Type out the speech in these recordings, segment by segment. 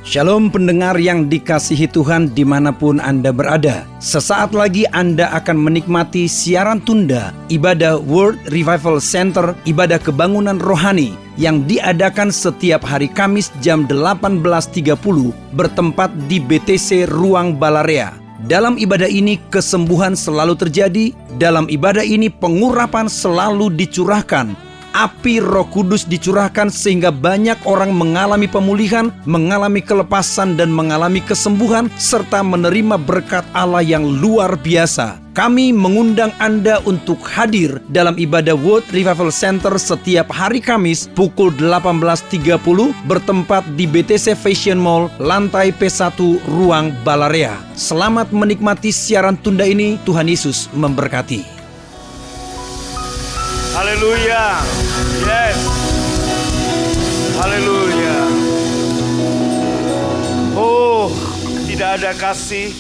Shalom pendengar yang dikasihi Tuhan dimanapun Anda berada. Sesaat lagi Anda akan menikmati siaran tunda ibadah World Revival Center, ibadah kebangunan rohani yang diadakan setiap hari Kamis jam 18.30 bertempat di BTC Ruang Balarea. Dalam ibadah ini kesembuhan selalu terjadi, dalam ibadah ini pengurapan selalu dicurahkan. Api Roh Kudus dicurahkan sehingga banyak orang mengalami pemulihan, mengalami kelepasan dan mengalami kesembuhan serta menerima berkat Allah yang luar biasa. Kami mengundang Anda untuk hadir dalam ibadah World Revival Center setiap hari Kamis pukul 18.30 bertempat di BTC Fashion Mall, lantai P1 Ruang Balarea. Selamat menikmati siaran tunda ini. Tuhan Yesus memberkati. Haleluya. Yes. Haleluya. Oh, tidak ada kasih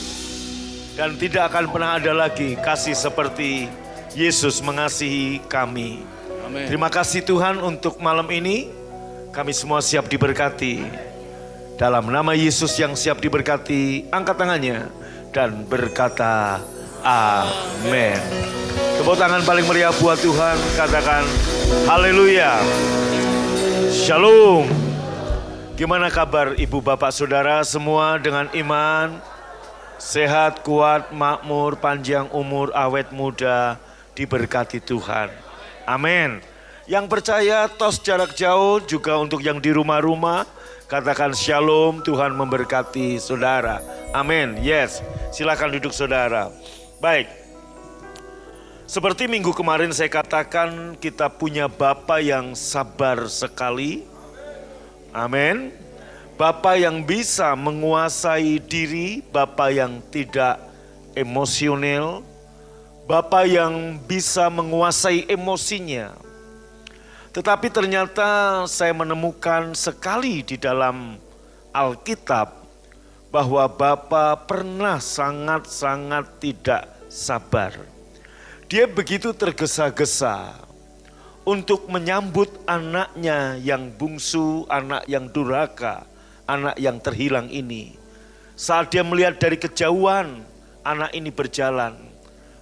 dan tidak akan pernah ada lagi kasih seperti Yesus mengasihi kami. Amin. Terima kasih Tuhan untuk malam ini. Kami semua siap diberkati. Dalam nama Yesus yang siap diberkati, angkat tangannya dan berkata amin. Tepuk tangan paling meriah buat Tuhan, katakan haleluya. Shalom. Gimana kabar ibu bapak saudara semua dengan iman? Sehat, kuat, makmur, panjang umur, awet muda, diberkati Tuhan. Amin. Yang percaya tos jarak jauh juga untuk yang di rumah-rumah, katakan shalom, Tuhan memberkati saudara. Amin. Yes, silakan duduk saudara. Baik. Seperti minggu kemarin saya katakan, kita punya Bapa yang sabar sekali. Amin. Bapa yang bisa menguasai diri, Bapa yang tidak emosional, Bapa yang bisa menguasai emosinya. Tetapi ternyata saya menemukan sekali di dalam Alkitab bahwa Bapa pernah sangat-sangat tidak sabar. Dia begitu tergesa-gesa untuk menyambut anaknya yang bungsu, anak yang durhaka, anak yang terhilang ini. Saat dia melihat dari kejauhan, anak ini berjalan.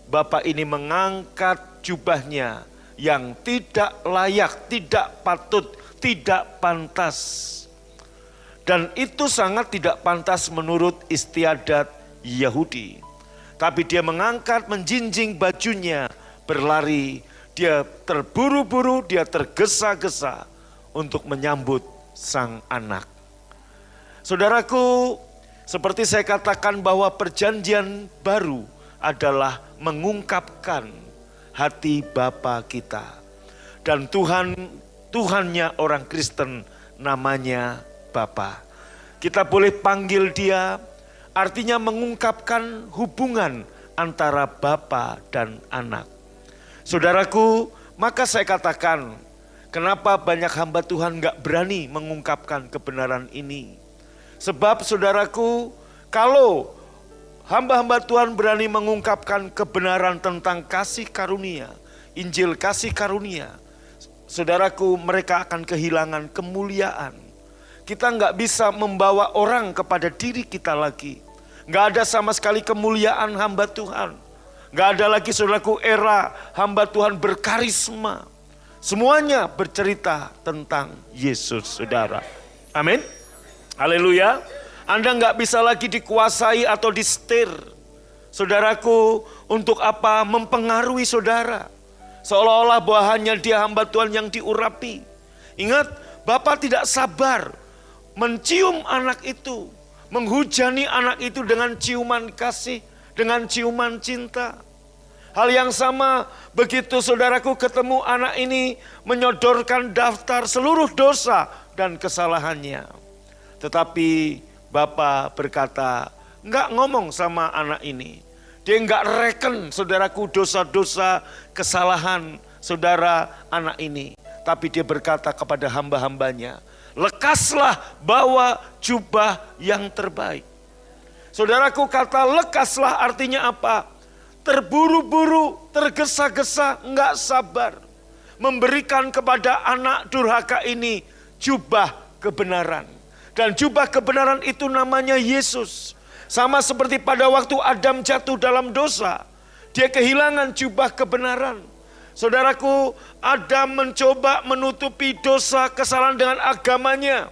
Bapak ini mengangkat jubahnya yang tidak layak, tidak patut, tidak pantas. Dan itu sangat tidak pantas menurut istiadat Yahudi. Tapi dia mengangkat, menjinjing bajunya, berlari. Dia terburu-buru, dia tergesa-gesa untuk menyambut sang anak. Saudaraku, seperti saya katakan bahwa perjanjian baru adalah mengungkapkan hati Bapa kita. Dan Tuhannya orang Kristen namanya Bapa. Kita boleh panggil dia, artinya mengungkapkan hubungan antara bapa dan anak. Saudaraku, maka saya katakan, kenapa banyak hamba Tuhan gak berani mengungkapkan kebenaran ini? Sebab saudaraku, kalau hamba-hamba Tuhan berani mengungkapkan kebenaran tentang kasih karunia, Injil kasih karunia, saudaraku, mereka akan kehilangan kemuliaan. Kita gak bisa membawa orang kepada diri kita lagi. Gak ada sama sekali kemuliaan hamba Tuhan. Gak ada lagi saudaraku era hamba Tuhan berkarisma. Semuanya bercerita tentang Yesus saudara. Amin. Haleluya. Anda gak bisa lagi dikuasai atau disetir. Saudaraku, untuk apa mempengaruhi saudara. Seolah-olah bahwa hanya dia hamba Tuhan yang diurapi. Ingat, Bapa tidak sabar mencium anak itu. Menghujani anak itu dengan ciuman kasih, dengan ciuman cinta. Hal yang sama begitu saudaraku ketemu anak ini menyodorkan daftar seluruh dosa dan kesalahannya. Tetapi Bapa berkata, enggak ngomong sama anak ini. Dia enggak reken saudaraku dosa-dosa kesalahan saudara anak ini. Tapi dia berkata kepada hamba-hambanya, lekaslah bawa jubah yang terbaik. Saudaraku, kata lekaslah artinya apa? Terburu-buru, tergesa-gesa, enggak sabar. Memberikan kepada anak durhaka ini jubah kebenaran. Dan jubah kebenaran itu namanya Yesus. Sama seperti pada waktu Adam jatuh dalam dosa, dia kehilangan jubah kebenaran. Saudaraku, Adam mencoba menutupi dosa kesalahan dengan agamanya.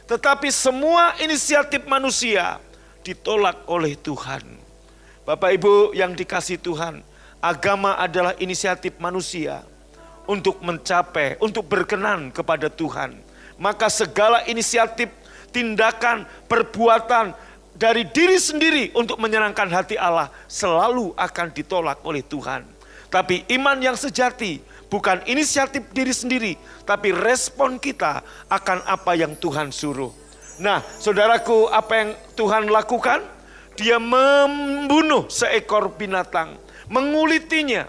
Tetapi semua inisiatif manusia ditolak oleh Tuhan. Bapak Ibu yang dikasihi Tuhan, agama adalah inisiatif manusia untuk mencapai, untuk berkenan kepada Tuhan. Maka segala inisiatif, tindakan, perbuatan dari diri sendiri untuk menyenangkan hati Allah selalu akan ditolak oleh Tuhan. Tapi iman yang sejati bukan inisiatif diri sendiri, tapi respon kita akan apa yang Tuhan suruh. Nah, saudaraku, apa yang Tuhan lakukan? Dia membunuh seekor binatang, mengulitinya,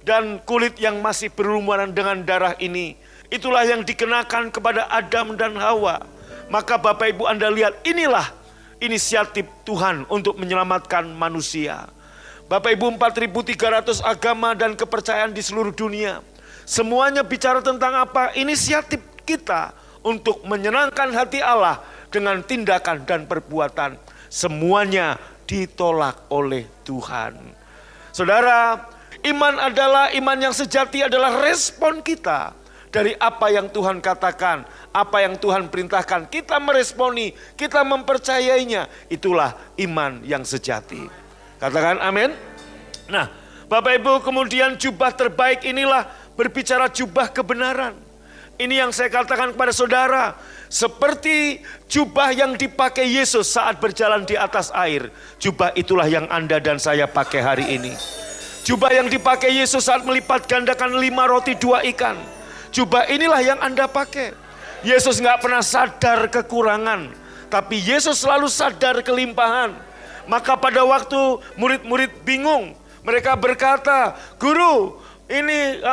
dan kulit yang masih berlumuran dengan darah ini, itulah yang dikenakan kepada Adam dan Hawa. Maka Bapak Ibu Anda lihat, inilah inisiatif Tuhan untuk menyelamatkan manusia. Bapak Ibu, 4.300 agama dan kepercayaan di seluruh dunia, semuanya bicara tentang apa? Inisiatif kita untuk menyenangkan hati Allah dengan tindakan dan perbuatan. Semuanya ditolak oleh Tuhan. Saudara, iman yang sejati adalah respon kita dari apa yang Tuhan katakan, apa yang Tuhan perintahkan. Kita meresponi, kita mempercayainya. Itulah iman yang sejati. Katakan amin. Nah, Bapak Ibu, kemudian jubah terbaik inilah berbicara jubah kebenaran. Ini yang saya katakan kepada saudara. Seperti jubah yang dipakai Yesus saat berjalan di atas air. Jubah itulah yang Anda dan saya pakai hari ini. Jubah yang dipakai Yesus saat melipat gandakan 5 roti 2 ikan. Jubah inilah yang Anda pakai. Yesus gak pernah sadar kekurangan, tapi Yesus selalu sadar kelimpahan. Maka pada waktu murid-murid bingung, mereka berkata, "Guru, ini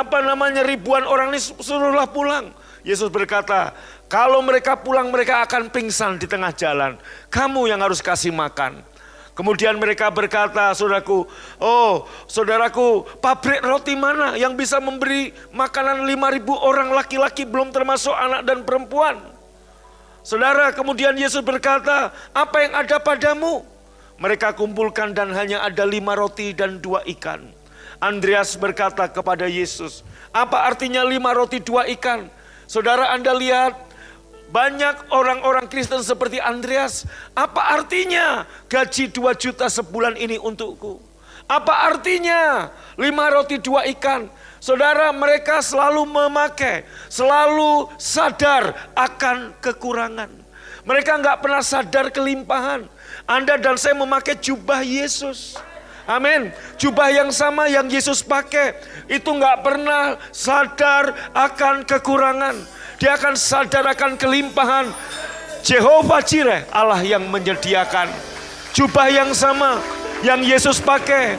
ribuan orang ini suruhlah pulang." Yesus berkata, "Kalau mereka pulang, mereka akan pingsan di tengah jalan. Kamu yang harus kasih makan." Kemudian mereka berkata, saudaraku, "Oh, saudaraku, pabrik roti mana yang bisa memberi makanan 5.000 orang laki-laki, belum termasuk anak dan perempuan?" Saudara, kemudian Yesus berkata, "Apa yang ada padamu?" Mereka kumpulkan dan hanya ada 5 roti dan 2 ikan. Andreas berkata kepada Yesus, "Apa artinya 5 roti 2 ikan?" Saudara, Anda lihat, banyak orang-orang Kristen seperti Andreas. Apa artinya gaji 2 juta sebulan ini untukku? Apa artinya 5 roti 2 ikan? Saudara, mereka selalu memakai, selalu sadar akan kekurangan. Mereka nggak pernah sadar kelimpahan. Anda dan saya memakai jubah Yesus. Amin. Jubah yang sama yang Yesus pakai. Itu nggak pernah sadar akan kekurangan. Dia akan sadar akan kelimpahan. Jehovah Jireh, Allah yang menyediakan. Jubah yang sama yang Yesus pakai,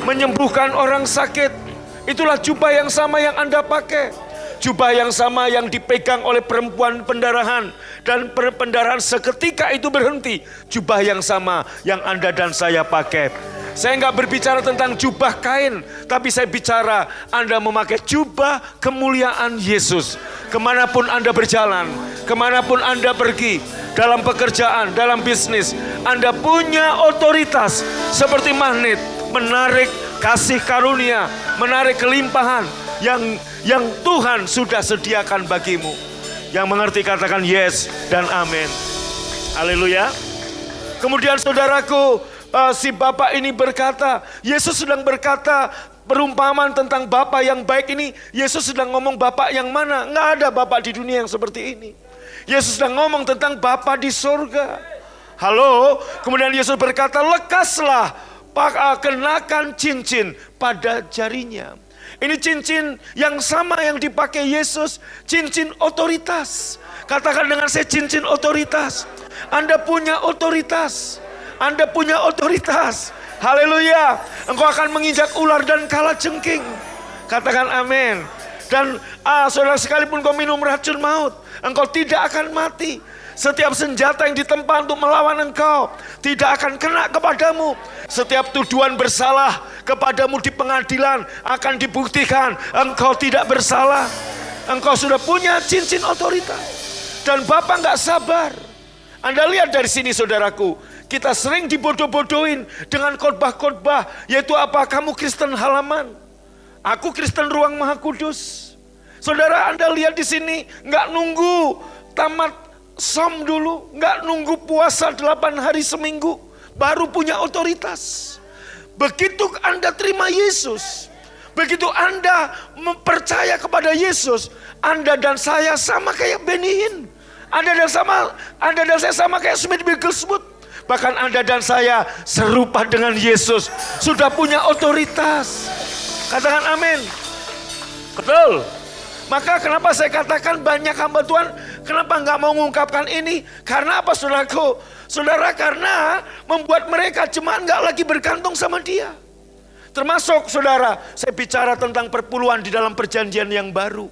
menyembuhkan orang sakit. Itulah jubah yang sama yang Anda pakai. Jubah yang sama yang dipegang oleh perempuan pendarahan. Dan pendarahan seketika itu berhenti. Jubah yang sama yang Anda dan saya pakai. Saya nggak berbicara tentang jubah kain, tapi saya bicara Anda memakai jubah kemuliaan Yesus. Kemanapun Anda berjalan, kemanapun Anda pergi, dalam pekerjaan, dalam bisnis, Anda punya otoritas seperti magnet, menarik kasih karunia, menarik kelimpahan yang Tuhan sudah sediakan bagimu. Yang mengerti katakan yes dan amin. Haleluya. Kemudian saudaraku, si bapak ini berkata, Yesus sedang berkata perumpamaan tentang bapak yang baik ini. Yesus sedang ngomong bapak yang mana? Nggak ada bapak di dunia yang seperti ini. Yesus sedang ngomong tentang bapak di surga. Halo, kemudian Yesus berkata, lekaslah, kenakan cincin pada jarinya. Ini cincin yang sama yang dipakai Yesus, cincin otoritas. Katakan dengan saya, cincin otoritas. Anda punya otoritas. Anda punya otoritas. Haleluya. Engkau akan menginjak ular dan kalajengking. Katakan amin. Dan saudara, sekalipun kau minum racun maut, engkau tidak akan mati. Setiap senjata yang ditempa untuk melawan engkau tidak akan kena kepadamu. Setiap tuduhan bersalah kepadamu di pengadilan akan dibuktikan engkau tidak bersalah. Engkau sudah punya cincin otoritas. Dan Bapak gak sabar. Anda lihat dari sini saudaraku, kita sering dibodoh-bodohin dengan khotbah-khotbah, yaitu apa? Kamu Kristen halaman, aku Kristen ruang Maha Kudus. Saudara, Anda lihat di sini, nggak nunggu tamat som dulu, nggak nunggu puasa 8 hari seminggu, baru punya otoritas. Begitu Anda terima Yesus, begitu Anda mempercaya kepada Yesus, Anda dan saya sama kayak Benny Hinn. Anda dan saya sama kayak Smith Wigglesworth. Bahkan Anda dan saya serupa dengan Yesus, sudah punya otoritas. Katakan amin. Betul. Maka kenapa saya katakan banyak hamba Tuhan, kenapa nggak mau mengungkapkan ini? Karena apa saudaraku? Saudara, karena membuat mereka jemaat nggak lagi bergantung sama dia. Termasuk saudara, saya bicara tentang perpuluhan di dalam perjanjian yang baru.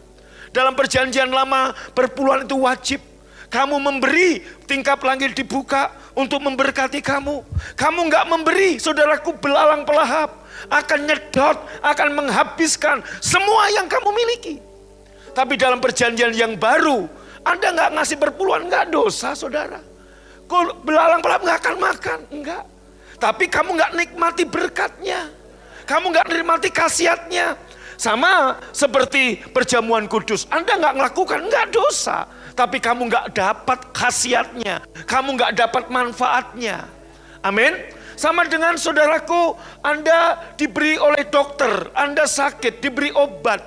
Dalam perjanjian lama, perpuluhan itu wajib. Kamu memberi, tingkap langit dibuka untuk memberkati kamu. Kamu nggak memberi, saudaraku, belalang pelahap akan nyedot, akan menghabiskan semua yang kamu miliki. Tapi dalam perjanjian yang baru, Anda nggak ngasih perpuluhan, nggak dosa saudara. Belalang pelahap nggak akan makan, enggak. Tapi kamu nggak nikmati berkatnya, kamu nggak nikmati khasiatnya. Sama seperti perjamuan kudus, Anda nggak melakukan, nggak dosa. Tapi kamu nggak dapat khasiatnya, kamu nggak dapat manfaatnya. Amin. Sama dengan saudaraku, Anda diberi oleh dokter, Anda sakit, diberi obat.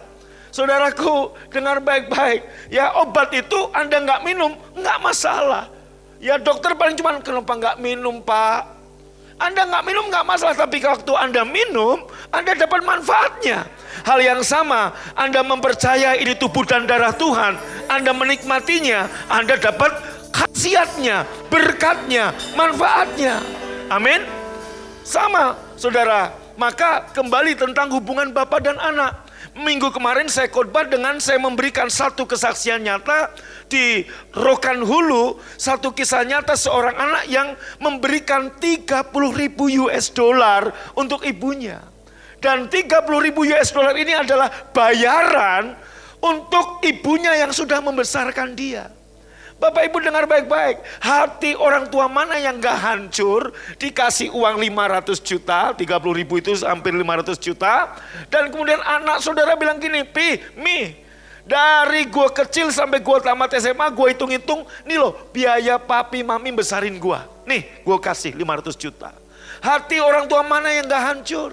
Saudaraku, dengar baik-baik. Ya, obat itu Anda nggak minum, nggak masalah. Ya, dokter paling cuma, kenapa nggak minum Pak? Anda nggak minum nggak masalah, tapi waktu Anda minum, Anda dapat manfaatnya. Hal yang sama, Anda mempercayai ini tubuh dan darah Tuhan, Anda menikmatinya, Anda dapat khasiatnya, berkatnya, manfaatnya. Amin. Sama, saudara. Maka kembali tentang hubungan Bapa dan anak. Minggu kemarin saya khotbah dengan saya memberikan satu kesaksian nyata di Rokan Hulu, satu kisah nyata seorang anak yang memberikan 30.000 US dollar untuk ibunya. Dan 30.000 US dollar ini adalah bayaran untuk ibunya yang sudah membesarkan dia. Bapak Ibu dengar baik-baik, hati orang tua mana yang gak hancur, dikasih uang 500 juta, 30.000 itu hampir 500 juta. Dan kemudian anak saudara bilang gini, Mi, dari gua kecil sampai gua tamat SMA, gua hitung-hitung, nih loh biaya papi mami besarin gua. Nih gua kasih 500 juta. Hati orang tua mana yang gak hancur?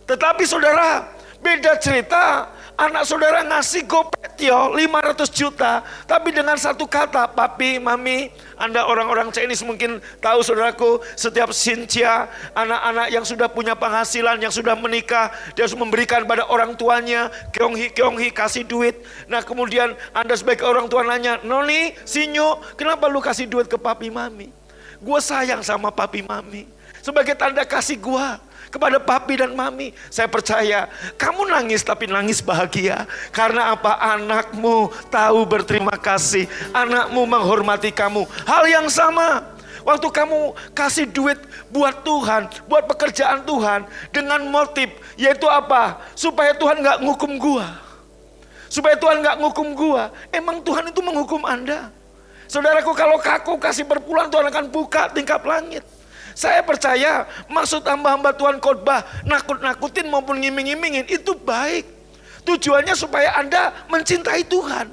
Tetapi saudara, beda cerita. Anak saudara ngasih gopetio 500 juta. Tapi dengan satu kata, papi, mami. Anda orang-orang Chinese mungkin tahu saudaraku. Setiap Cynthia, anak-anak yang sudah punya penghasilan, yang sudah menikah, dia harus memberikan pada orang tuanya. Kyonghi kasih duit. Nah kemudian Anda sebagai orang tua nanya, Noni, Sinyo, kenapa lu kasih duit ke papi, mami? Gue sayang sama papi, mami. Sebagai tanda kasih gue kepada papi dan mami. Saya percaya kamu nangis tapi nangis bahagia. Karena apa? Anakmu tahu berterima kasih. Anakmu menghormati kamu. Hal yang sama. Waktu kamu kasih duit buat Tuhan, buat pekerjaan Tuhan. Dengan motif yaitu apa? Supaya Tuhan gak ngukum gua. Supaya Tuhan gak ngukum gua. Emang Tuhan itu menghukum Anda? Saudaraku, kalau kaku kasih perpuluhan, Tuhan akan buka tingkap langit. Saya percaya maksud hamba-hamba Tuhan khotbah, nakut-nakutin maupun ngiming-ngimingin itu baik. Tujuannya supaya Anda mencintai Tuhan.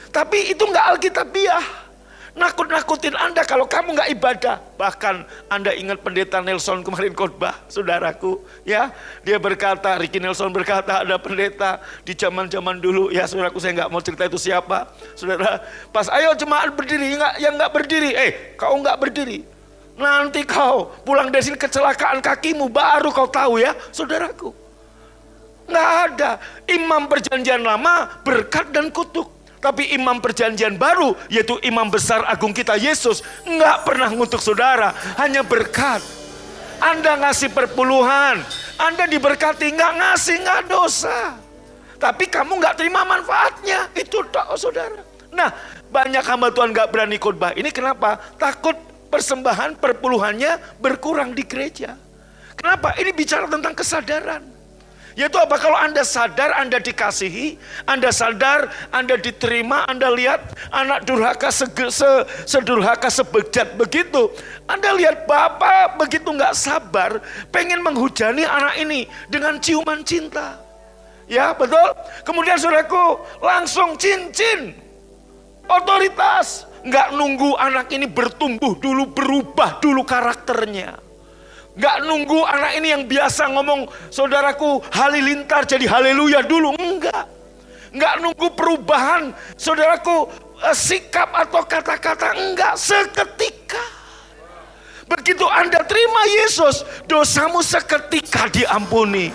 Tapi itu nggak alkitabiah. Nakut-nakutin Anda kalau kamu nggak ibadah. Bahkan Anda ingat pendeta Nelson kemarin khotbah, saudaraku. Ya, dia berkata, Ricky Nelson berkata, ada pendeta di zaman-zaman dulu. Ya saudaraku, saya nggak mau cerita itu siapa. Saudara, pas ayo jemaat berdiri, yang nggak berdiri. Kau nggak berdiri. Nanti kau pulang dari sini kecelakaan kakimu, baru kau tahu ya saudaraku. Nggak ada. Imam perjanjian lama berkat dan kutuk. Tapi imam perjanjian baru, yaitu imam besar agung kita Yesus, nggak pernah ngutuk saudara, hanya berkat. Anda ngasih perpuluhan, Anda diberkati, nggak ngasih nggak dosa. Tapi kamu nggak terima manfaatnya, itu tak saudara. Nah, banyak hamba Tuhan nggak berani khotbah. Ini kenapa? Takut persembahan perpuluhannya berkurang di gereja. Kenapa? Ini bicara tentang kesadaran. Yaitu apa? Kalau Anda sadar Anda dikasihi, Anda sadar Anda diterima, Anda lihat anak durhaka sedurhaka sebejat begitu. Anda lihat Bapak begitu nggak sabar, pengen menghujani anak ini dengan ciuman cinta. Ya betul? Kemudian saudaraku langsung cincin. Otoritas. Nggak nunggu anak ini bertumbuh dulu, berubah dulu karakternya. Nggak nunggu anak ini yang biasa ngomong saudaraku halilintar jadi haleluya dulu. Nggak nunggu perubahan saudaraku sikap atau kata-kata. Enggak, seketika. Begitu Anda terima Yesus, dosamu seketika diampuni.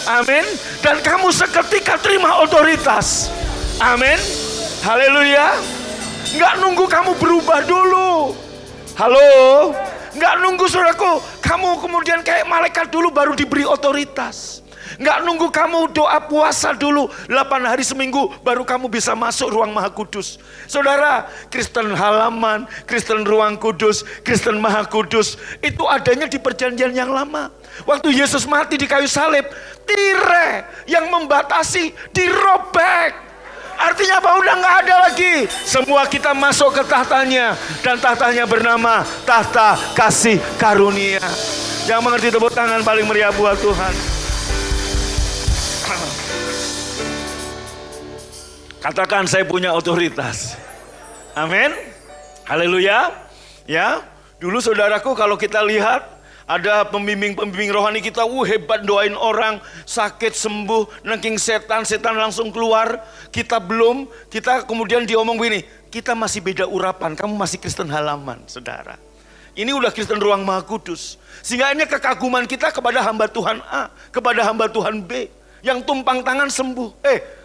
Amin. Dan kamu seketika terima otoritas. Amin. Haleluya. Nggak nunggu kamu berubah dulu. Halo. Nggak nunggu saudaraku, kamu kemudian kayak malaikat dulu baru diberi otoritas. Nggak nunggu kamu doa puasa dulu 8 hari seminggu baru kamu bisa masuk ruang Maha Kudus. Saudara, Kristen halaman, Kristen ruang kudus, Kristen Maha Kudus itu adanya di perjanjian yang lama. Waktu Yesus mati di kayu salib, tirai yang membatasi dirobek. Artinya apa? Udah nggak ada lagi. Semua kita masuk ke tahtanya. Dan tahtanya bernama tahta kasih karunia. Yang mengerti tepuk tangan paling meriah buat Tuhan. Katakan saya punya otoritas. Amin. Haleluya. Ya, dulu saudaraku kalau kita lihat ada pembimbing-pembimbing rohani kita, hebat doain orang, sakit sembuh, nengking setan langsung keluar. Kita belum, kita kemudian diomong begini, kita masih beda urapan, kamu masih Kristen halaman, saudara. Ini udah Kristen ruang Maha Kudus. Sehingga ini kekaguman kita kepada hamba Tuhan A, kepada hamba Tuhan B, yang tumpang tangan sembuh.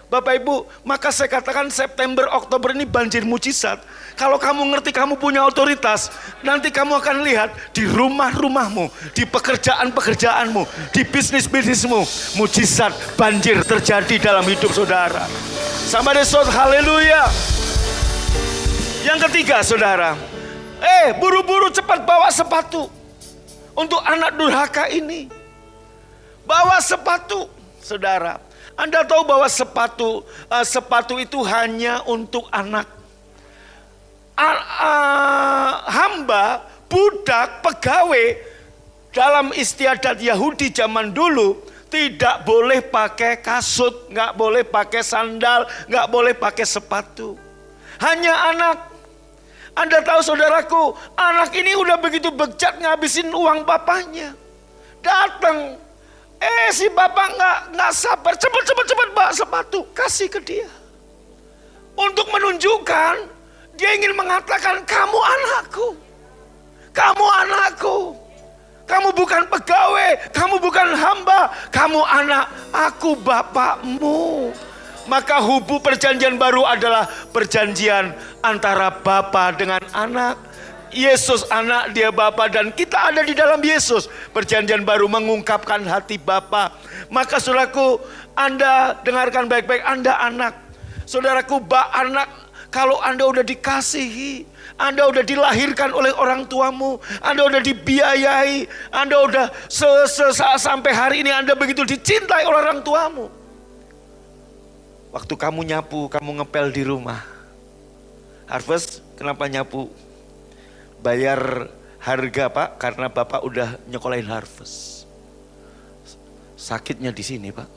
Bapak Ibu, maka saya katakan September, Oktober ini banjir mujizat. Kalau kamu ngerti kamu punya otoritas, nanti kamu akan lihat di rumah-rumahmu, di pekerjaan-pekerjaanmu, di bisnis-bisnismu, mujizat banjir terjadi dalam hidup saudara. Sama desot, haleluya. Yang ketiga saudara, buru-buru cepat bawa sepatu untuk anak durhaka ini. Bawa sepatu, saudara. Anda tahu bahwa sepatu itu hanya untuk anak. Hamba, budak, pegawai dalam istiadat Yahudi zaman dulu tidak boleh pakai kasut, nggak boleh pakai sandal, nggak boleh pakai sepatu. Hanya anak. Anda tahu saudaraku, anak ini udah begitu bejat ngabisin uang bapaknya. Datang. Si bapak nggak sabar, cepat bawa sepatu, kasih ke dia. Untuk menunjukkan, dia ingin mengatakan, kamu anakku. Kamu anakku. Kamu bukan pegawai, kamu bukan hamba, kamu anak aku, bapakmu. Maka hubu perjanjian baru adalah perjanjian antara bapa dengan anak. Yesus anak, dia Bapa, dan kita ada di dalam Yesus. Perjanjian baru mengungkapkan hati Bapa. Maka saudaraku, Anda dengarkan baik-baik, Anda anak. Saudaraku, anak, kalau Anda udah dikasihi, Anda udah dilahirkan oleh orang tuamu, Anda udah dibiayai, Anda udah sampai hari ini Anda begitu dicintai oleh orang tuamu. Waktu kamu nyapu, kamu ngepel di rumah. Harvest, kenapa nyapu? Bayar harga Pak, karena Bapak udah nyekolahin Harvest. Sakitnya di sini Pak.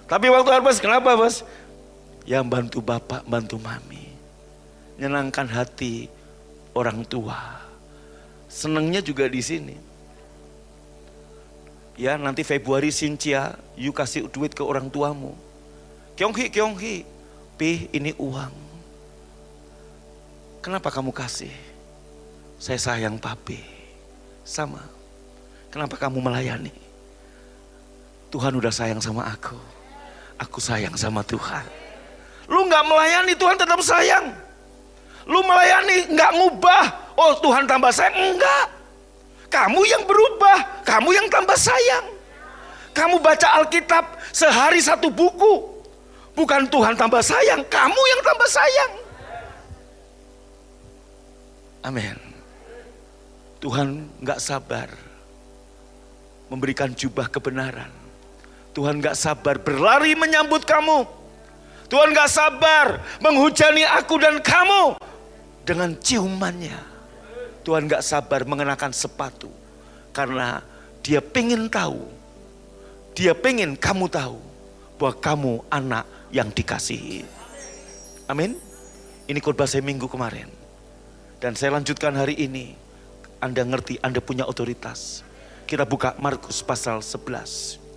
Tapi waktu Harvest, kenapa Bos? Yang bantu Bapak, bantu Mami. Nyenangkan hati orang tua. Senengnya juga di sini. Ya, nanti Februari Cynthia, you kasih duit ke orang tuamu. Kyonghi, Pi, ini uang. Kenapa kamu kasih? Saya sayang papi. Sama. Kenapa kamu melayani? Tuhan udah sayang sama aku. Aku sayang sama Tuhan. Lu gak melayani, Tuhan tetap sayang. Lu melayani, gak ngubah. Oh Tuhan tambah sayang. Enggak. Kamu yang berubah. Kamu yang tambah sayang. Kamu baca Alkitab sehari 1 buku. Bukan Tuhan tambah sayang. Kamu yang tambah sayang. Amin. Tuhan gak sabar memberikan jubah kebenaran Tuhan gak sabar berlari menyambut kamu. Tuhan gak sabar menghujani aku dan kamu dengan ciumannya. Tuhan gak sabar mengenakan sepatu. Karena dia pengen tahu. Dia pengen kamu tahu bahwa kamu anak yang dikasihi. Amin. Ini khotbah saya minggu kemarin. Dan saya lanjutkan hari ini. Anda ngerti, Anda punya otoritas. Kita buka Markus pasal 11.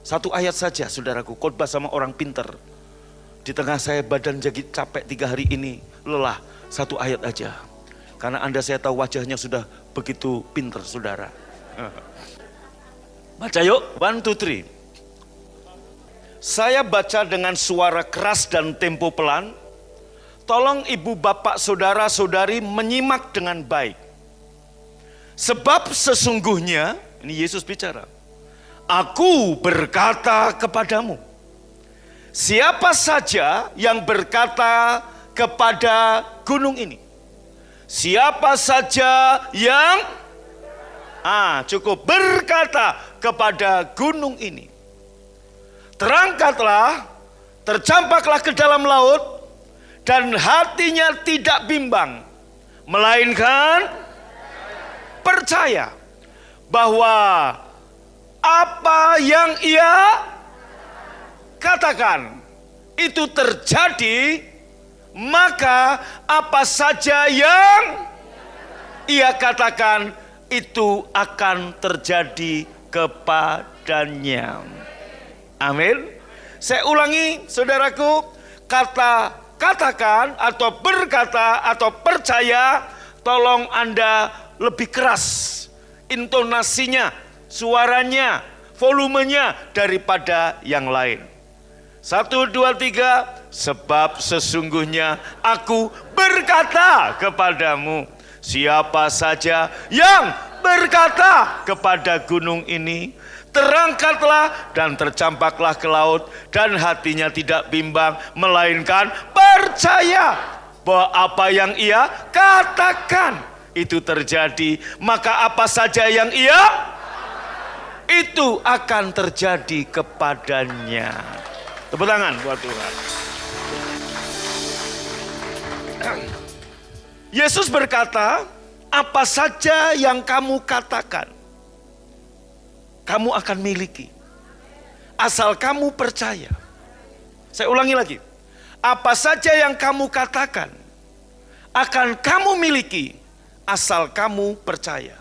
Satu ayat saja saudaraku, khotbah sama orang pinter. Di tengah saya badan jadi capek 3 hari ini, lelah, satu ayat aja. Karena Anda saya tahu wajahnya sudah begitu pinter saudara. Baca yuk, 1, 2, 3. Saya baca dengan suara keras dan tempo pelan. Tolong ibu bapak saudara saudari menyimak dengan baik. Sebab sesungguhnya, ini Yesus bicara. Aku berkata kepadamu. Siapa saja yang berkata kepada gunung ini. Siapa saja yang cukup berkata kepada gunung ini. Terangkatlah, tercampaklah ke dalam laut, dan hatinya tidak bimbang, melainkan percaya bahwa apa yang ia katakan itu terjadi, maka apa saja yang ia katakan itu akan terjadi kepadanya. Amin. Saya ulangi saudaraku, kata katakan atau berkata atau percaya, tolong Anda lebih keras intonasinya, suaranya, volumenya daripada yang lain. 1, 2, 3. Sebab sesungguhnya aku berkata kepadamu, siapa saja yang berkata kepada gunung ini, terangkatlah dan tercampaklah ke laut, dan hatinya tidak bimbang, melainkan percaya bahwa apa yang ia katakan itu terjadi, maka apa saja yang ia itu akan terjadi kepadanya. Tepuk tangan buat Tuhan. Yesus berkata, apa saja yang kamu katakan, kamu akan miliki. Asal kamu percaya. Saya ulangi lagi. Apa saja yang kamu katakan, akan kamu miliki. Asal kamu percaya.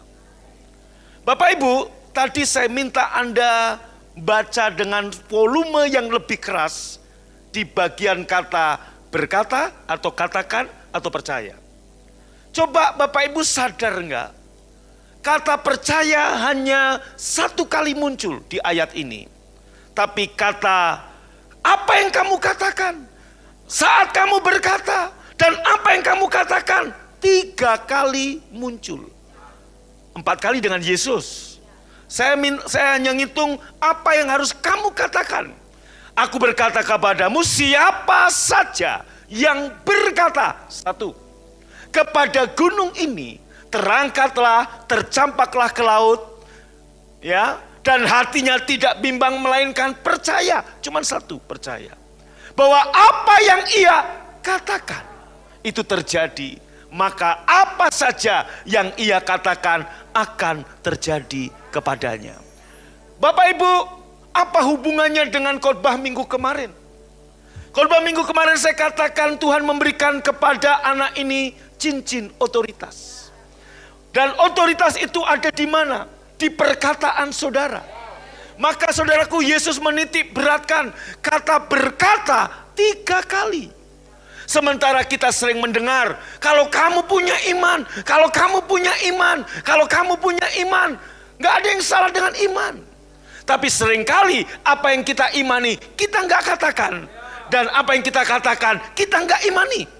Bapak Ibu, tadi saya minta Anda baca dengan volume yang lebih keras di bagian kata berkata atau katakan atau percaya. Coba Bapak Ibu sadar enggak? Kata percaya hanya 1 kali muncul di ayat ini. Tapi kata apa yang kamu katakan saat kamu berkata dan apa yang kamu katakan 3 kali muncul. 4 kali dengan Yesus. Saya hanya ngitung apa yang harus kamu katakan. Aku berkata kepadamu, siapa saja yang berkata 1 kepada gunung ini, terangkatlah, tercampaklah ke laut, ya, dan hatinya tidak bimbang melainkan percaya. Cuman 1, percaya bahwa apa yang ia katakan itu terjadi, maka apa saja yang ia katakan akan terjadi kepadanya. Bapak Ibu, apa hubungannya dengan khotbah minggu kemarin? Khotbah minggu kemarin saya katakan Tuhan memberikan kepada anak ini cincin otoritas. Dan otoritas itu ada di mana? Di perkataan saudara. Maka saudaraku, Yesus menitik beratkan kata berkata 3 kali. Sementara kita sering mendengar, kalau kamu punya iman, kalau kamu punya iman, kalau kamu punya iman. Gak ada yang salah dengan iman. Tapi seringkali apa yang kita imani, kita gak katakan. Dan apa yang kita katakan, kita gak imani.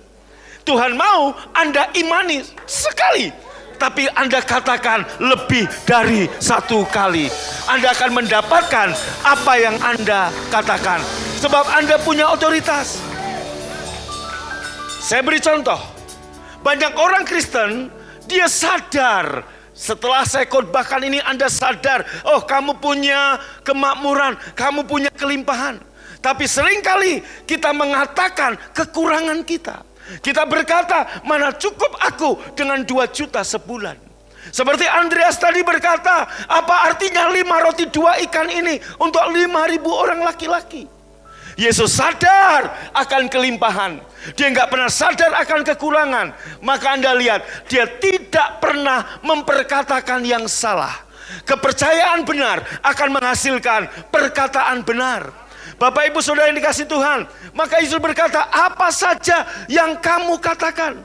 Tuhan mau Anda imani sekali, tapi Anda katakan lebih dari 1 kali. Anda akan mendapatkan apa yang Anda katakan. Sebab Anda punya otoritas. Saya beri contoh. Banyak orang Kristen, dia sadar setelah saya khotbahkan ini Anda sadar, oh kamu punya kemakmuran, kamu punya kelimpahan. Tapi seringkali kita mengatakan kekurangan kita. Kita berkata, mana cukup aku dengan 2 juta sebulan. Seperti Andreas tadi berkata, apa artinya 5 roti 2 ikan ini untuk 5.000 orang laki-laki? Yesus sadar akan kelimpahan. Dia nggak pernah sadar akan kekurangan. Maka Anda lihat, dia tidak pernah memperkatakan yang salah. Kepercayaan benar akan menghasilkan perkataan benar. Bapak ibu saudara yang dikasih Tuhan, maka Yesus berkata, apa saja yang kamu katakan?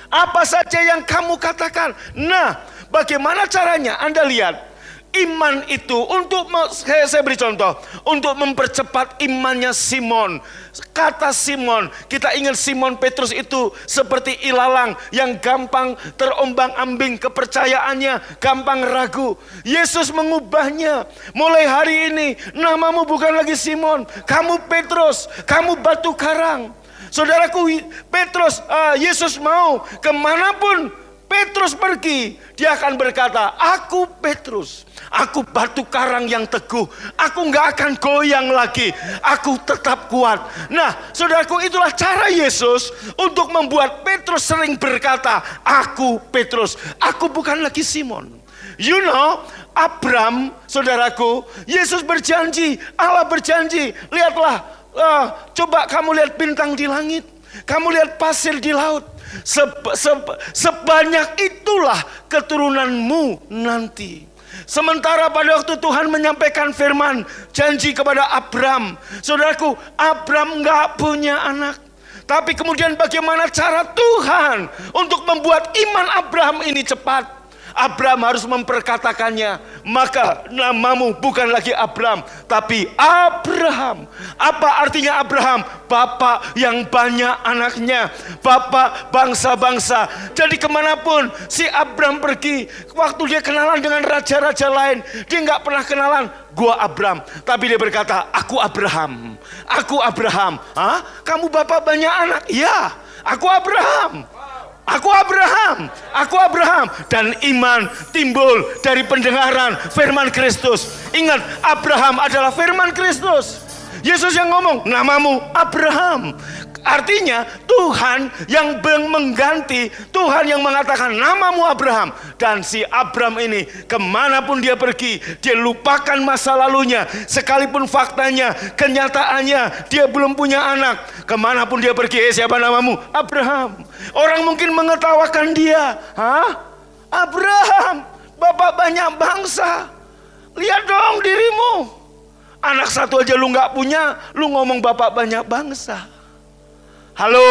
Apa saja yang kamu katakan? Nah, bagaimana caranya? Anda lihat. Iman itu untuk, saya beri contoh, untuk mempercepat imannya Simon. Kata Simon, kita ingat Simon Petrus itu seperti ilalang yang gampang terombang-ambing kepercayaannya, gampang ragu. Yesus mengubahnya. Mulai hari ini, namamu bukan lagi Simon, kamu Petrus, kamu batu karang. Saudaraku, Petrus, Yesus mau kemanapun Petrus pergi, dia akan berkata, aku Petrus, aku batu karang yang teguh, aku gak akan goyang lagi, aku tetap kuat. Nah, saudaraku, itulah cara Yesus untuk membuat Petrus sering berkata, aku Petrus, aku bukan lagi Simon. You know, Abraham, saudaraku, Yesus berjanji, Allah berjanji, lihatlah, coba kamu lihat bintang di langit, kamu lihat pasir di laut. Sebanyak itulah keturunanmu nanti. Sementara pada waktu Tuhan menyampaikan firman janji kepada Abraham, saudaraku, Abraham gak punya anak. Tapi kemudian bagaimana cara Tuhan untuk membuat iman Abraham ini cepat? Abraham harus memperkatakannya, maka namamu bukan lagi Abraham, tapi Abraham. Apa artinya Abraham? Bapak yang banyak anaknya, bapak bangsa-bangsa. Jadi kemanapun si Abraham pergi, waktu dia kenalan dengan raja-raja lain, dia nggak pernah kenalan, gua Abraham. Tapi dia berkata, aku Abraham, aku Abraham. Hah? Kamu bapak banyak anak? Ya, aku Abraham. Aku Abraham, aku Abraham. Dan iman timbul dari pendengaran firman Kristus. Ingat, Abraham adalah firman Kristus. Yesus yang ngomong, namamu Abraham. Artinya Tuhan yang mengganti, Tuhan yang mengatakan namamu Abraham. Dan si Abraham ini kemanapun dia pergi, dia lupakan masa lalunya. Sekalipun faktanya, kenyataannya dia belum punya anak. Kemanapun dia pergi, siapa namamu? Abraham. Orang mungkin mengetawakan dia. Hah? Abraham, bapak banyak bangsa. Lihat dong dirimu. Anak satu aja lu gak punya, lu ngomong bapak banyak bangsa. Halo,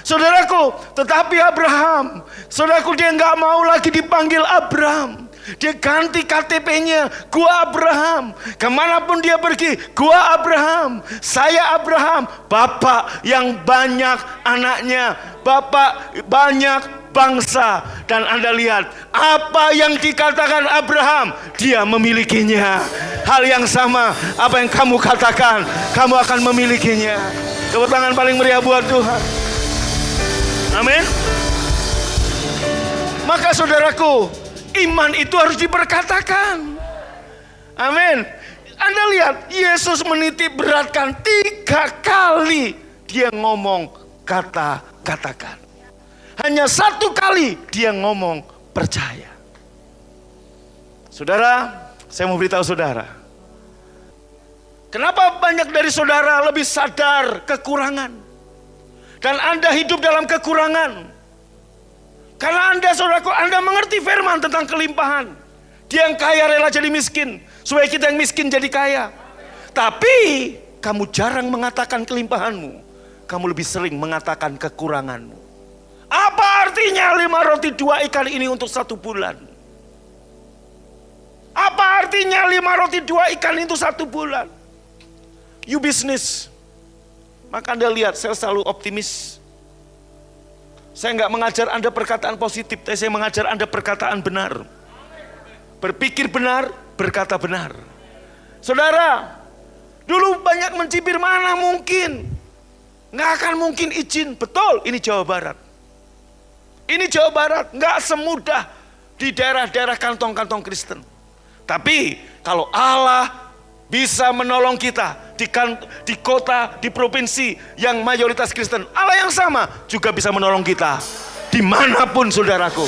saudaraku, tetapi Abraham, saudaraku, dia nggak mau lagi dipanggil Abraham. Dia ganti KTP-nya, gua Abraham. Kemanapun dia pergi, gua Abraham. Saya Abraham, bapak yang banyak anaknya, bapak banyak bangsa. Dan Anda lihat, apa yang dikatakan Abraham, dia memilikinya. Hal yang sama, apa yang kamu katakan, kamu akan memilikinya. Tepuk tangan paling meriah buat Tuhan. Amin. Maka saudaraku, iman itu harus diperkatakan. Amin. Anda lihat, Yesus menitik beratkan 3 kali dia ngomong katakan. Hanya 1 kali dia ngomong percaya. Saudara, saya mau beritahu saudara, kenapa banyak dari saudara lebih sadar kekurangan? Dan Anda hidup dalam kekurangan. Karena Anda, saudaraku, Anda mengerti firman tentang kelimpahan. Dia yang kaya rela jadi miskin, supaya kita yang miskin jadi kaya. Tapi kamu jarang mengatakan kelimpahanmu. Kamu lebih sering mengatakan kekuranganmu. Apa artinya 5 roti 2 ikan ini untuk 1 bulan? Apa artinya 5 roti 2 ikan itu 1 bulan? You business. Maka Anda lihat, saya selalu optimis. Saya nggak mengajar Anda perkataan positif, tapi saya mengajar Anda perkataan benar. Berpikir benar, berkata benar. Saudara, dulu banyak mencibir, mana mungkin. Nggak akan mungkin izin. Betul, ini Jawa Barat. Ini Jawa Barat, nggak semudah di daerah-daerah kantong-kantong Kristen. Tapi kalau Allah bisa menolong kita di kota, di provinsi yang mayoritas Kristen, Allah yang sama juga bisa menolong kita dimanapun, saudaraku.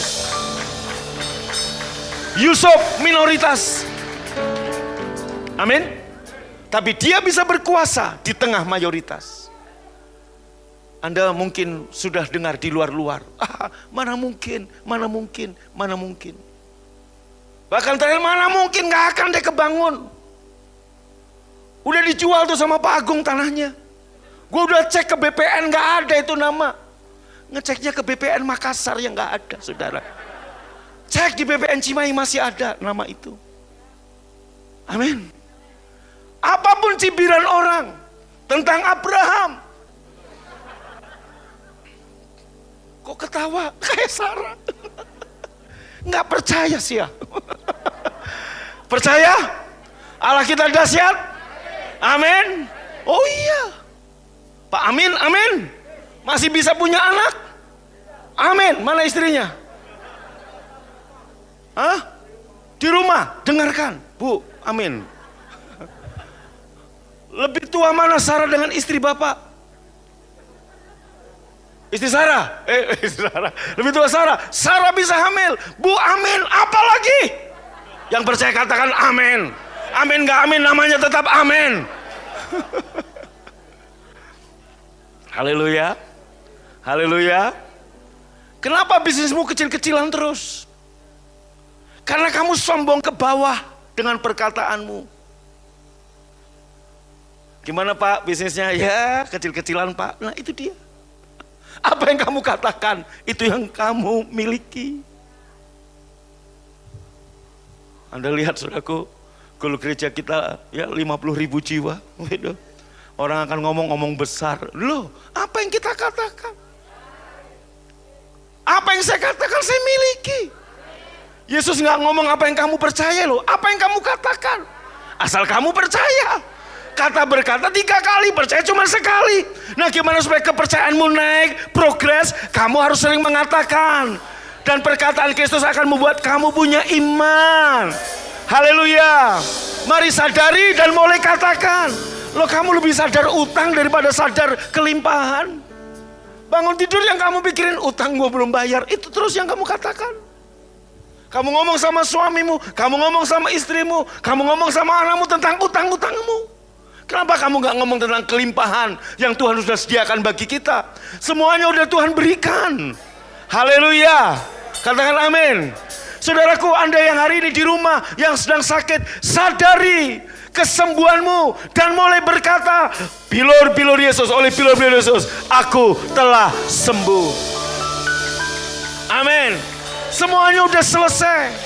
Yusuf minoritas, amin. Tapi dia bisa berkuasa di tengah mayoritas. Anda mungkin sudah dengar di luar-luar, mana mungkin. Bahkan terakhir, mana mungkin gak akan dia kebangun. Udah dijual tuh sama Pak Agung tanahnya. Gue udah cek ke BPN gak ada itu nama. Ngeceknya ke BPN Makassar yang gak ada, saudara. Cek di BPN Cimahi masih ada nama itu. Amin. Apapun cibiran orang tentang Abraham. Kok ketawa kayak Sarah? Nggak percaya sih ya. Percaya? Allah kita dahsyat? Amin. Oh iya. Pak Amin, amin. Masih bisa punya anak? Amin. Mana istrinya? Hah? Di rumah, dengarkan. Bu, amin. Lebih tua mana Sarah dengan istri Bapak? Istri Sarah, lebih tua Sarah. Sarah bisa hamil. Bu, amin. Apalagi? Yang percaya katakan amin. Amin gak amin, namanya tetap amin. Haleluya. Haleluya. Kenapa bisnismu kecil-kecilan terus? Karena kamu sombong ke bawah dengan perkataanmu. Gimana Pak bisnisnya? Ya kecil-kecilan Pak. Nah itu dia. Apa yang kamu katakan, itu yang kamu miliki. Anda lihat saudaraku, kalau gereja kita ya 50.000 jiwa. Orang akan ngomong besar. Loh, apa yang kita katakan? Apa yang saya katakan saya miliki. Yesus nggak ngomong apa yang kamu percaya loh. Apa yang kamu katakan. Asal kamu percaya. Kata berkata 3 kali, percaya cuma sekali. Nah gimana supaya kepercayaanmu naik, progres? Kamu harus sering mengatakan. Dan perkataan Kristus akan membuat kamu punya iman. Haleluya. Mari sadari dan mulai katakan. Loh kamu lebih sadar utang daripada sadar kelimpahan. Bangun tidur yang kamu pikirin, utang gue belum bayar. Itu terus yang kamu katakan. Kamu ngomong sama suamimu, kamu ngomong sama istrimu, kamu ngomong sama anakmu tentang utang-utangmu. Kenapa kamu gak ngomong tentang kelimpahan yang Tuhan sudah sediakan bagi kita? Semuanya udah Tuhan berikan. Haleluya. Katakan amin. Saudaraku, Anda yang hari ini di rumah, yang sedang sakit, sadari kesembuhanmu dan mulai berkata, bilur-bilur Yesus, oleh bilur-bilur Yesus, aku telah sembuh. Amin. Semuanya udah selesai.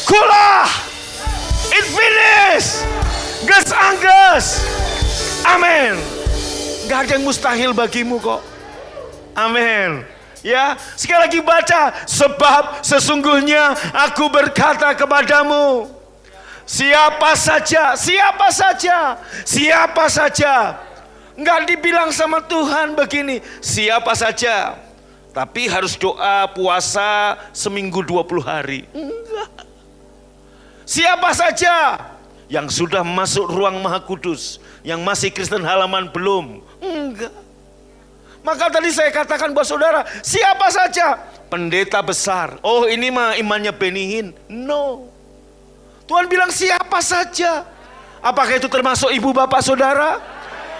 Kulah. It's finished. Gas anggas. Amin. Gak ada yang mustahil bagimu kok. Amin. Ya, sekali lagi baca. Sebab sesungguhnya aku berkata kepadamu, siapa saja. Nggak dibilang sama Tuhan begini, siapa saja. Tapi harus doa, puasa seminggu 20 hari. Enggak. Siapa saja yang sudah masuk ruang Maha Kudus, yang masih Kristen halaman belum? Enggak. Maka tadi saya katakan buat saudara, siapa saja. Pendeta besar, oh ini mah imannya Benihin. No. Tuhan bilang siapa saja. Apakah itu termasuk ibu bapak saudara?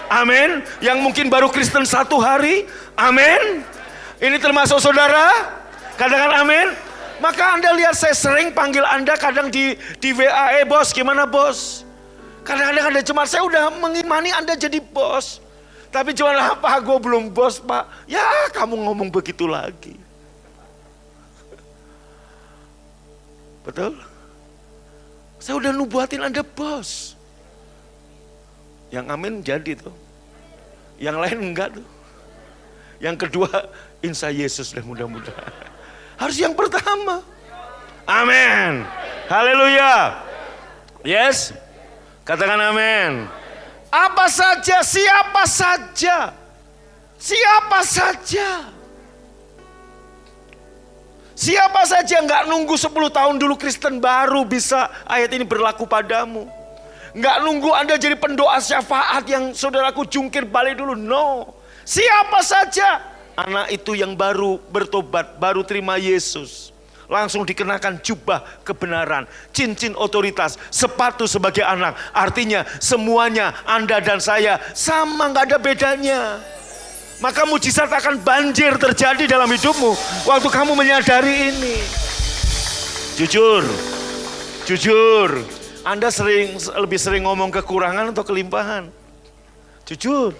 Amin. Yang mungkin baru Kristen 1 hari? Amin. Ini termasuk saudara? Katakan amin. Maka Anda lihat saya sering panggil Anda kadang di WA, bos gimana bos? Kadang-kadang ada jemaat saya udah mengimani Anda jadi bos. Tapi cuma apa, gue belum bos pak. Ya kamu ngomong begitu lagi. Betul? Saya udah nubuatin Anda bos. Yang amin jadi tuh. Yang lain enggak tuh. Yang kedua, insya Yesus deh mudah-mudahan. Harus yang pertama. Amin. Haleluya. Yes. Katakan amin. Apa saja, siapa saja. Siapa saja. Siapa saja nggak nunggu 10 tahun dulu Kristen baru bisa ayat ini berlaku padamu. Nggak nunggu Anda jadi pendoa syafaat yang saudaraku jungkir balik dulu. No. Siapa saja anak itu yang baru bertobat, baru terima Yesus, langsung dikenakan jubah kebenaran, cincin otoritas, sepatu sebagai anak. Artinya semuanya Anda dan saya sama, nggak ada bedanya. Maka mujizat akan banjir terjadi dalam hidupmu waktu kamu menyadari ini. Jujur, Anda lebih sering ngomong kekurangan atau kelimpahan? Jujur.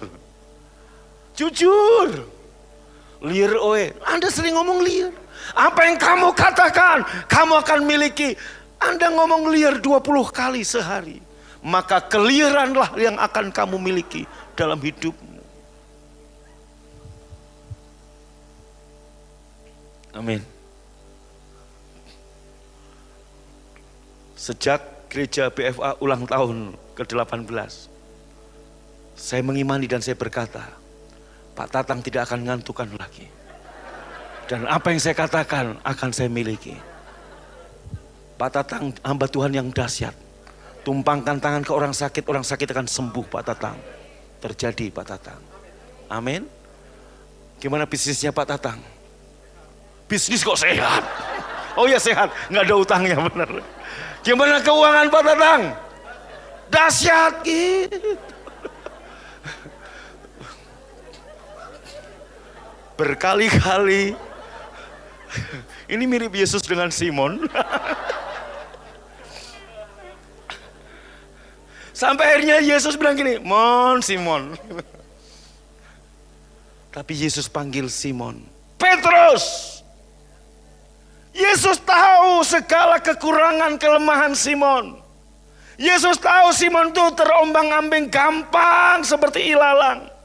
Liar oe, Anda sering ngomong liar. Apa yang kamu katakan, kamu akan miliki. Anda ngomong liar 20 kali sehari, maka keliaranlah yang akan kamu miliki dalam hidupmu. Amin. Sejak gereja BFA ulang tahun ke-18, saya mengimani dan saya berkata, Pak Tatang tidak akan ngantukan lagi. Dan apa yang saya katakan akan saya miliki. Pak Tatang hamba Tuhan yang dahsyat. Tumpangkan tangan ke orang sakit akan sembuh Pak Tatang. Terjadi Pak Tatang. Amin. Gimana bisnisnya Pak Tatang? Bisnis kok sehat? Oh ya sehat, nggak ada utangnya benar. Gimana keuangan Pak Tatang? Dahsyat gitu. Berkali-kali. Ini mirip Yesus dengan Simon. Sampai akhirnya Yesus bilang gini, Simon. Tapi Yesus panggil Simon, Petrus. Yesus tahu segala kekurangan kelemahan Simon. Yesus tahu Simon itu terombang-ambing gampang seperti ilalang.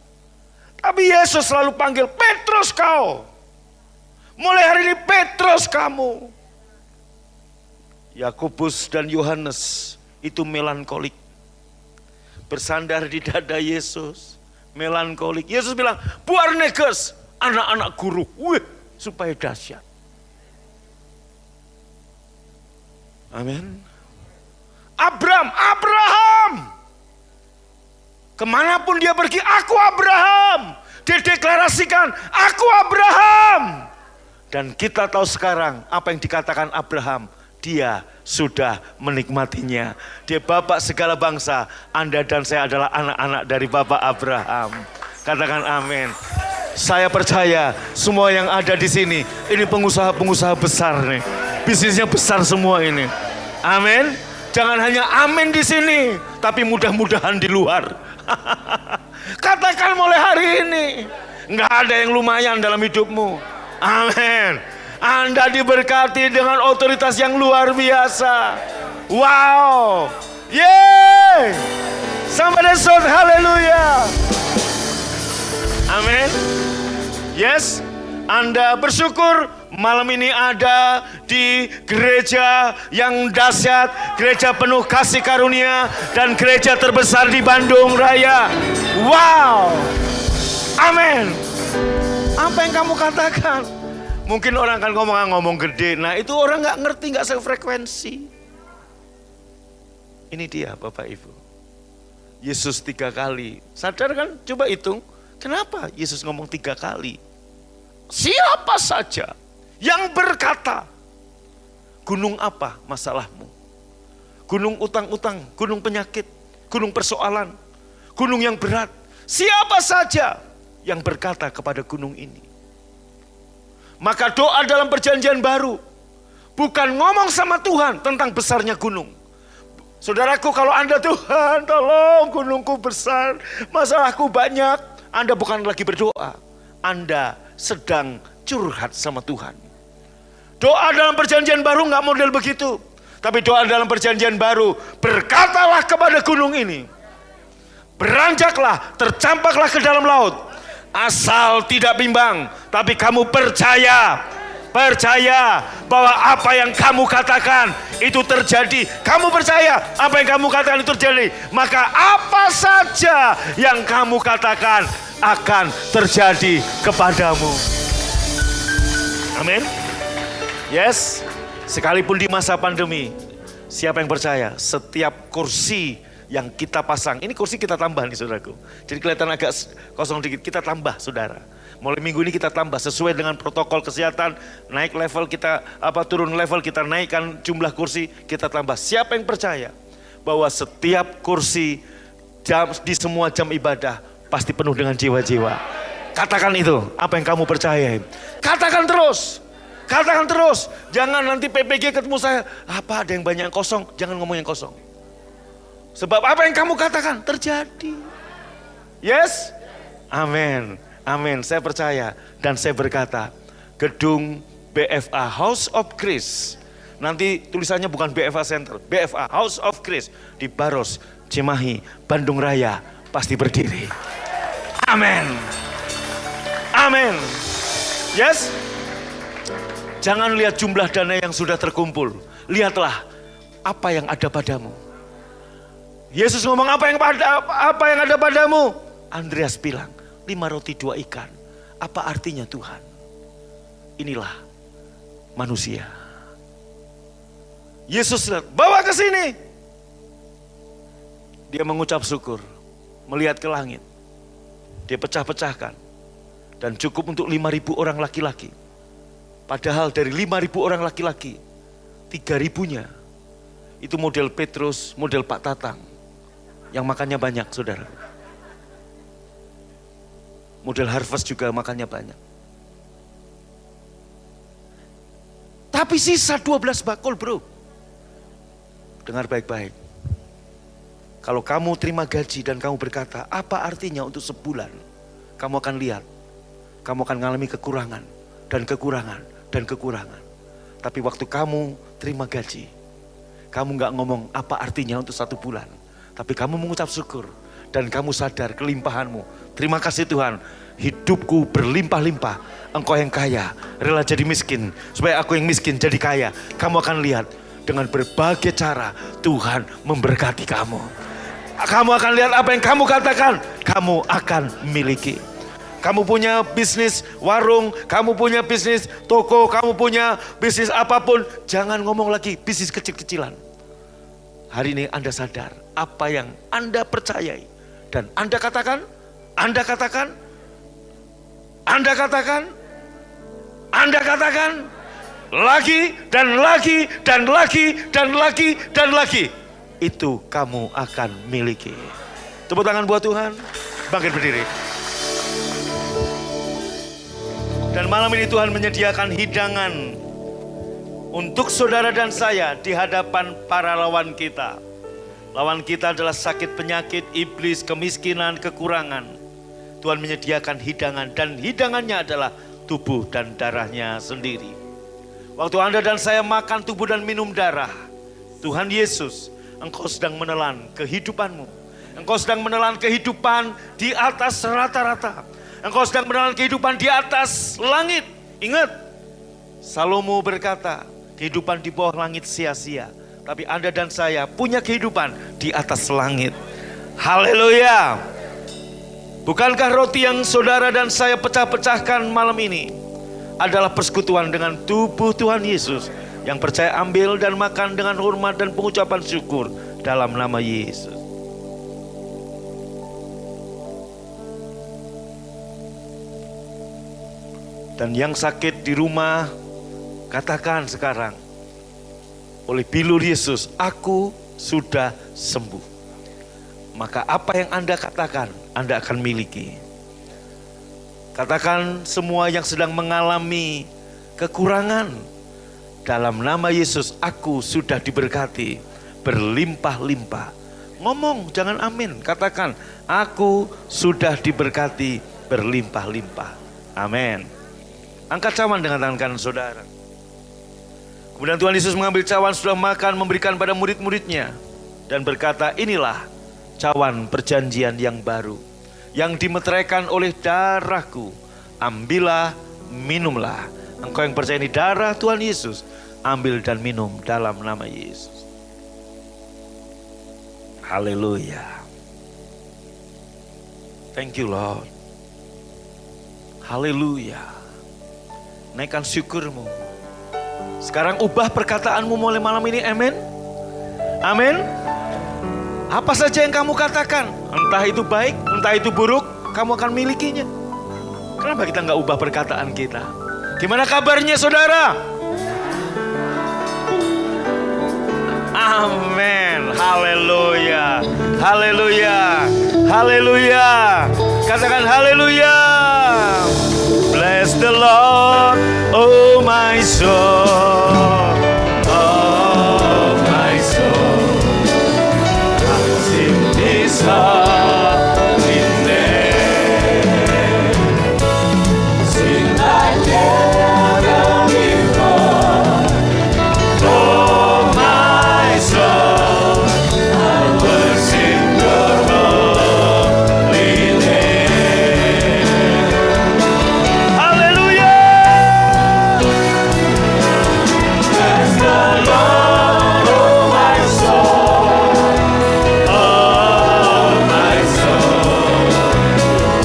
Tapi Yesus selalu panggil, Petrus kau. Mulai hari ini Petrus kamu. Yakobus dan Yohanes itu melankolik. Bersandar di dada Yesus. Melankolik. Yesus bilang, Boanerges, anak-anak guru. Wih, supaya dahsyat. Amin. Abraham. Kemanapun dia pergi, aku Abraham. Dia deklarasikan, aku Abraham. Dan kita tahu sekarang apa yang dikatakan Abraham. Dia sudah menikmatinya. Dia bapak segala bangsa. Anda dan saya adalah anak-anak dari bapak Abraham. Katakan amin. Saya percaya semua yang ada di sini, ini pengusaha-pengusaha besar nih. Bisnisnya besar semua ini. Amin. Jangan hanya amin di sini, tapi mudah-mudahan di luar. Katakan mulai hari ini, nggak ada yang lumayan dalam hidupmu. Amin. Anda diberkati dengan otoritas yang luar biasa. Wow. Yeay. Somebody shout haleluya. Amin. Yes. Anda bersyukur malam ini ada di gereja yang dahsyat, gereja penuh kasih karunia, dan gereja terbesar di Bandung Raya. Wow. Amin. Apa yang kamu katakan? Mungkin orang akan ngomong gede. Nah itu orang gak ngerti, gak sefrekuensi. Ini dia Bapak Ibu. Yesus 3 kali. Sadar kan? Coba hitung. Kenapa Yesus ngomong 3 kali? Siapa saja yang berkata, gunung apa masalahmu? Gunung utang-utang, gunung penyakit, gunung persoalan, gunung yang berat. Siapa saja yang berkata kepada gunung ini. Maka doa dalam perjanjian baru bukan ngomong sama Tuhan tentang besarnya gunung. Saudaraku, kalau Anda, Tuhan tolong gunungku besar, masalahku banyak, Anda bukan lagi berdoa. Anda sedang curhat sama Tuhan. Doa dalam perjanjian baru gak model begitu. Tapi doa dalam perjanjian baru, berkatalah kepada gunung ini, beranjaklah, tercampaklah ke dalam laut. Asal tidak bimbang, tapi kamu percaya bahwa apa yang kamu katakan itu terjadi. Kamu percaya apa yang kamu katakan itu terjadi, maka apa saja yang kamu katakan akan terjadi kepadamu. Amin. Yes, sekalipun di masa pandemi, siapa yang percaya setiap kursi yang kita pasang, ini kursi kita tambah nih saudaraku. Jadi kelihatan agak kosong dikit, kita tambah saudara. Mulai minggu ini kita tambah sesuai dengan protokol kesehatan, naik level kita, turun level kita naikkan jumlah kursi, kita tambah. Siapa yang percaya bahwa setiap kursi di semua jam ibadah pasti penuh dengan jiwa-jiwa. Katakan itu, apa yang kamu percaya. Katakan terus. Katakan terus. Jangan nanti PPG ketemu saya, apa ada yang banyak yang kosong. Jangan ngomong yang kosong. Sebab apa yang kamu katakan terjadi. Yes? Amin. Amin. Saya percaya dan saya berkata, gedung BFA House of Christ. Nanti tulisannya bukan BFA Center, BFA House of Christ di Baros, Cimahi, Bandung Raya pasti berdiri. Amin. Amin. Yes. Jangan lihat jumlah dana yang sudah terkumpul. Lihatlah apa yang ada padamu. Yesus ngomong apa yang ada padamu? Andreas bilang 5 roti 2 ikan. Apa artinya Tuhan? Inilah manusia. Yesus lihat, bawa ke sini. Dia mengucap syukur, melihat ke langit. Dia pecah-pecahkan. Dan cukup untuk 5.000 orang laki-laki. Padahal dari 5.000 orang laki-laki, 3.000-nya itu model Petrus, model Pak Tatang. Yang makannya banyak, saudara. Model Harvest juga makannya banyak. Tapi sisa 12 bakul, bro. Dengar baik-baik. Kalau kamu terima gaji dan kamu berkata, apa artinya untuk sebulan? Kamu akan lihat, kamu akan mengalami kekurangan dan kekurangan dan kekurangan. Tapi waktu kamu terima gaji, kamu gak ngomong apa artinya untuk 1 bulan. Tapi kamu mengucap syukur dan kamu sadar kelimpahanmu. Terima kasih Tuhan, hidupku berlimpah-limpah. Engkau yang kaya rela jadi miskin supaya aku yang miskin jadi kaya. Kamu akan lihat dengan berbagai cara Tuhan memberkati kamu. Kamu akan lihat apa yang kamu katakan, kamu akan miliki. Kamu punya bisnis warung, kamu punya bisnis toko, kamu punya bisnis apapun. Jangan ngomong lagi bisnis kecil-kecilan. Hari ini Anda sadar apa yang Anda percayai. Dan Anda katakan, Anda katakan, Anda katakan, Anda katakan, lagi dan lagi dan lagi dan lagi dan lagi. Itu kamu akan miliki. Tepuk tangan buat Tuhan. Bangkit berdiri. Dan malam ini Tuhan menyediakan hidangan untuk saudara dan saya di hadapan para lawan kita. Lawan kita adalah sakit, penyakit, iblis, kemiskinan, kekurangan. Tuhan menyediakan hidangan dan hidangannya adalah tubuh dan darahnya sendiri. Waktu Anda dan saya makan tubuh dan minum darah Tuhan Yesus, Engkau sedang menelan kehidupanmu. Engkau sedang menelan kehidupan di atas rata-rata. Engkau sedang menelan kehidupan di atas langit. Ingat, Salomo berkata, kehidupan di bawah langit sia-sia. Tapi Anda dan saya punya kehidupan di atas langit. Haleluya. Bukankah roti yang saudara dan saya pecah-pecahkan malam ini adalah persekutuan dengan tubuh Tuhan Yesus? Yang percaya ambil dan makan dengan hormat dan pengucapan syukur dalam nama Yesus. Dan yang sakit di rumah, katakan sekarang, oleh bilur Yesus, aku sudah sembuh. Maka apa yang Anda katakan, Anda akan miliki. Katakan semua yang sedang mengalami kekurangan, dalam nama Yesus, aku sudah diberkati, berlimpah-limpah. Ngomong, jangan amin. Katakan, aku sudah diberkati, berlimpah-limpah. Amin. Angkat cawan dengan tangan kanan saudara. Kemudian Tuhan Yesus mengambil cawan, sudah makan, memberikan pada murid-muridnya. Dan berkata, inilah cawan perjanjian yang baru, yang dimeteraikan oleh darahku. Ambillah, minumlah. Engkau yang percaya ini darah Tuhan Yesus, ambil dan minum dalam nama Yesus. Haleluya. Thank you Lord. Haleluya. Naikkan syukurmu. Sekarang ubah perkataanmu mulai malam ini, amin. Amin. Apa saja yang kamu katakan, entah itu baik, entah itu buruk, kamu akan milikinya. Kenapa kita nggak ubah perkataan kita? Gimana kabarnya saudara? Amin. Haleluya. Haleluya. Haleluya. Katakan haleluya. Bless the Lord, oh my soul. Oh my soul. Sing this holy name. Sing like never before. Oh my soul, I worship your holy name. Hallelujah. Bless the Lord, oh my soul. Oh my soul,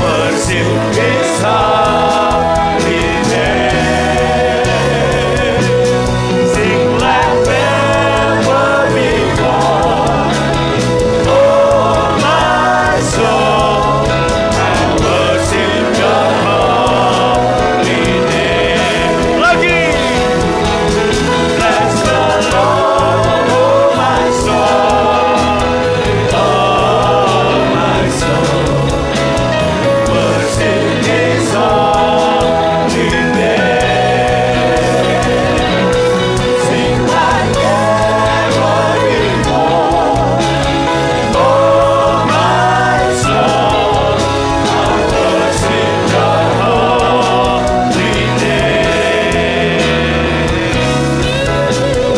worship His holy name. Sing like never before. Oh my soul, I worship your holy name. Lagi. Bless the Lord, oh my soul. Oh my soul, worship His holy name. Sing like never before. Oh my soul, I worship your holy name.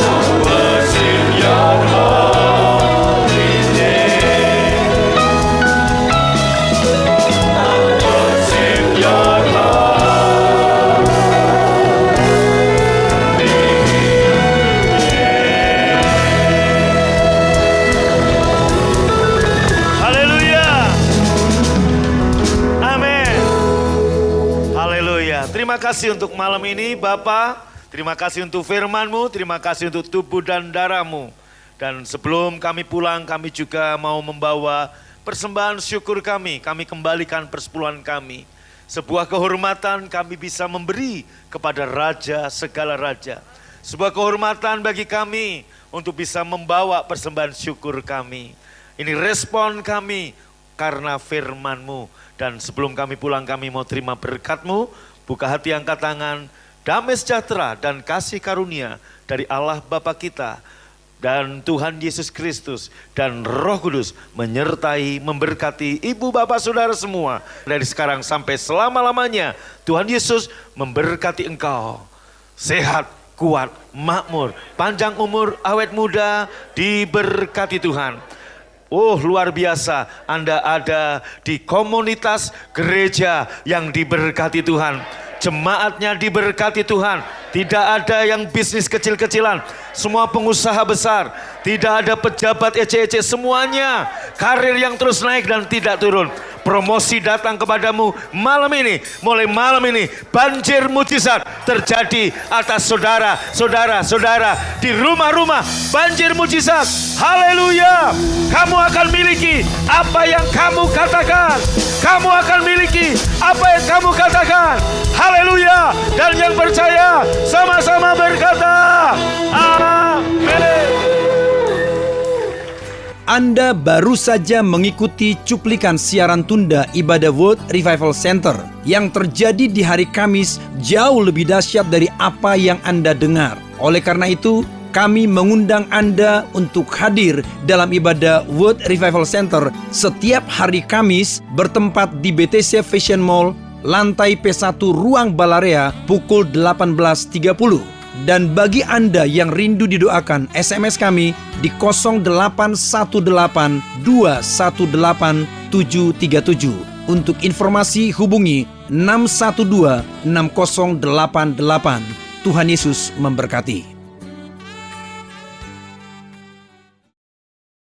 I worship your holy name. I worship your Haleluya. Amin. Haleluya. Terima kasih untuk malam ini Bapa. Terima kasih untuk firman-Mu. Terima kasih untuk tubuh dan darah-Mu. Dan sebelum kami pulang, kami juga mau membawa persembahan syukur kami. Kami kembalikan persepuluhan kami. Sebuah kehormatan kami bisa memberi kepada Raja segala Raja. Sebuah kehormatan bagi kami untuk bisa membawa persembahan syukur kami. Ini respon kami karena firman-Mu. Dan sebelum kami pulang, kami mau terima berkat-Mu. Buka hati, angkat tangan. Damai sejahtera dan kasih karunia dari Allah Bapa kita dan Tuhan Yesus Kristus dan Roh Kudus menyertai, memberkati ibu bapak saudara semua. Dari sekarang sampai selama-lamanya Tuhan Yesus memberkati engkau. Sehat, kuat, makmur, panjang umur, awet muda, diberkati Tuhan. Oh luar biasa, Anda ada di komunitas gereja yang diberkati Tuhan. Jemaatnya diberkati Tuhan. Tidak ada yang bisnis kecil-kecilan. Semua pengusaha besar. Tidak ada pejabat ece-ece. Semuanya karir yang terus naik dan tidak turun. Promosi datang kepadamu malam ini. Mulai malam ini banjir mujizat terjadi atas saudara-saudara di rumah-rumah. Banjir mujizat. Haleluya. Kamu akan miliki apa yang kamu katakan. Kamu akan miliki apa yang kamu katakan. Haleluya. Dan yang percaya sama-sama berkata amin. Anda baru saja mengikuti cuplikan siaran tunda ibadah World Revival Center yang terjadi di hari Kamis jauh lebih dahsyat dari apa yang Anda dengar. Oleh karena itu, kami mengundang Anda untuk hadir dalam ibadah World Revival Center setiap hari Kamis bertempat di BTC Fashion Mall, lantai P1 Ruang Balarea pukul 18.30. Dan bagi Anda yang rindu didoakan, SMS kami di 0818218737. Untuk informasi hubungi 6126088. Tuhan Yesus memberkati.